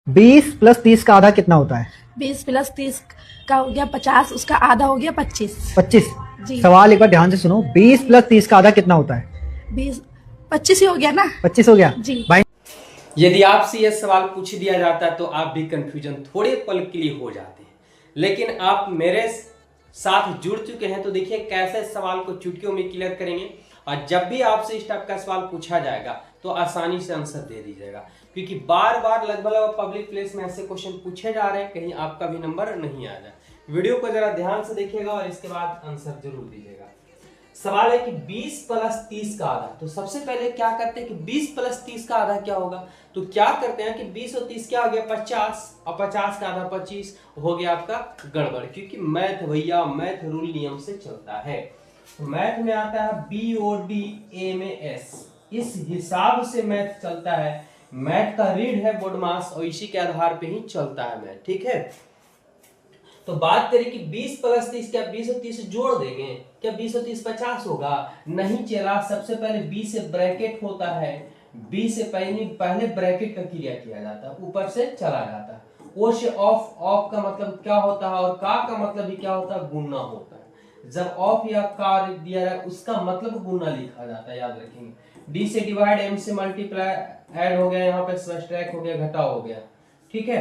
20 + 30 का आधा कितना होता है? 20 + 30 का हो गया 50, उसका आधा हो गया 25। 25। जी। सवाल एक बार ध्यान से सुनो, 20 + 30 का आधा कितना होता है? 20 25 ही हो गया ना? 25 हो गया जी। भाई। यदि आपसे यह सवाल पूछ दिया जाता तो आप भी कंफ्यूजन थोड़े पल के लिए हो जाते हैं, लेकिन आप मेरे साथ जुड़ चुके हैं तो देखिए कैसे सवाल को चुटकियों में क्लियर करेंगे। और जब भी आपसे इस टाइप का सवाल पूछा जाएगा तो आसानी से आंसर दे दीजिएगा, क्योंकि बार बार लगभग पब्लिक प्लेस में ऐसे क्वेश्चन पूछे जा रहे हैं, कहीं आपका भी नंबर नहीं आ जाए। वीडियो को जरा ध्यान से देखिएगा और इसके बाद आंसर जरूर दीजिएगा। सवाल है कि 20 + 30 का आधा। तो सबसे पहले क्या करते हैं कि 20 + 30 का आधा क्या होगा, तो क्या करते हैं कि 20 और 30 क्या हो गया 50, और 50 का आधा 25 हो गया आपका गड़बड़, क्योंकि मैथ भैया मैथ रूल नियम से चलता है। तो मैथ में आता है BOD A में S, इस हिसाब से मैथ चलता है। मैथ का रीड है बोडमास और इसी के आधार पे ही चलता है मैथ, ठीक है। तो बात करें कि 20 + 30, क्या 20 और 30 जोड़ देंगे? क्या 20 और 30 50 होगा? नहीं चला। सबसे पहले 20 से ब्रैकेट होता है, 20 से पहले ब्रैकेट का क्रिया किया जाता है, ऊपर से चला जाता है। ओ से ऑफ, ऑफ का मतलब क्या होता है और का मतलब भी क्या होता है? गुना होता है। जब ऑफ या का दिया जाए उसका मतलब गुना लिखा जाता है, याद रखेंगे। डी से डिवाइड, एम से मल्टीप्लाई, ऐड हो गया, यहाँ पे सब्ट्रैक्ट हो गया, घटा हो गया, ठीक है।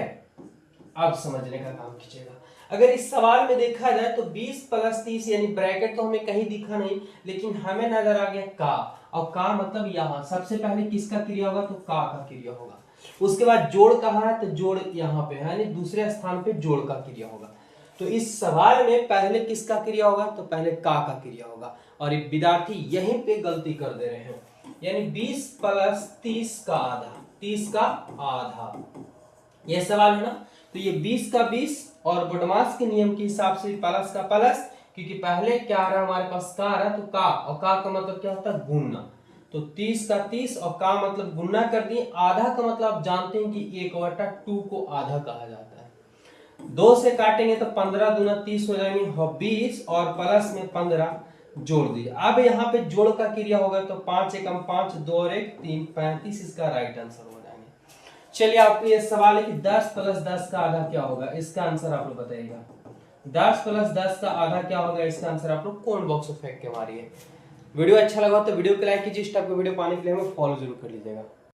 अब समझने का काम कीजिएगा। अगर इस सवाल में देखा जाए तो 20 + 30 यानी ब्रैकेट तो हमें कहीं दिखा नहीं, लेकिन हमें नजर आ गया का, और का मतलब यहाँ सबसे पहले किसका क्रिया होगा? तो का क्रिया होगा। उसके बाद जोड़ कहाँ है? तो जोड़ यहाँ पे है, यानी दूसरे स्थान पे जोड़ का क्रिया होगा। तो इस सवाल में पहले किसका क्रिया होगा? तो पहले का क्रिया होगा, और ये विद्यार्थी यहीं पे गलती कर दे रहे हैं, यानी 20 + 30 का आधा, 30 का आधा, यह सवाल है ना। तो ये 20 का 20 और बोडमास के नियम के हिसाब से प्लस का प्लस, क्योंकि पहले क्या आ रहा है हमारे पास? का आ रहा है, तो का, और का मतलब क्या होता है? गुना। तो 30 का 30 और का मतलब गुना कर दिए। आधा का मतलब आप जानते हैं कि 1/2 को आधा कहा जाता है। 2 से काटेंगे तो 15 दूना 30 हो जाएंगे, 20 और प्लस में 15 जोड़ दिए। अब यहाँ पे जोड़ का क्रिया होगा, तो 5 एकम 5, 2 और 1 3, 35 इसका राइट आंसर हो जाएंगे। चलिए आपको ये सवाल है कि 10 + 10 का आधा क्या होगा? इसका आंसर आप लोग बताइएगा। 10 + 10 का आधा क्या होगा? इसका आंसर आप लोग कमेंट बॉक्स में फेंक के मारिए। वीडियो अच्छा लगा तो वीडियो को लाइक कीजिए, इस टाइप का वीडियो पाने के लिए हमें फॉलो जरूर कर लीजिएगा।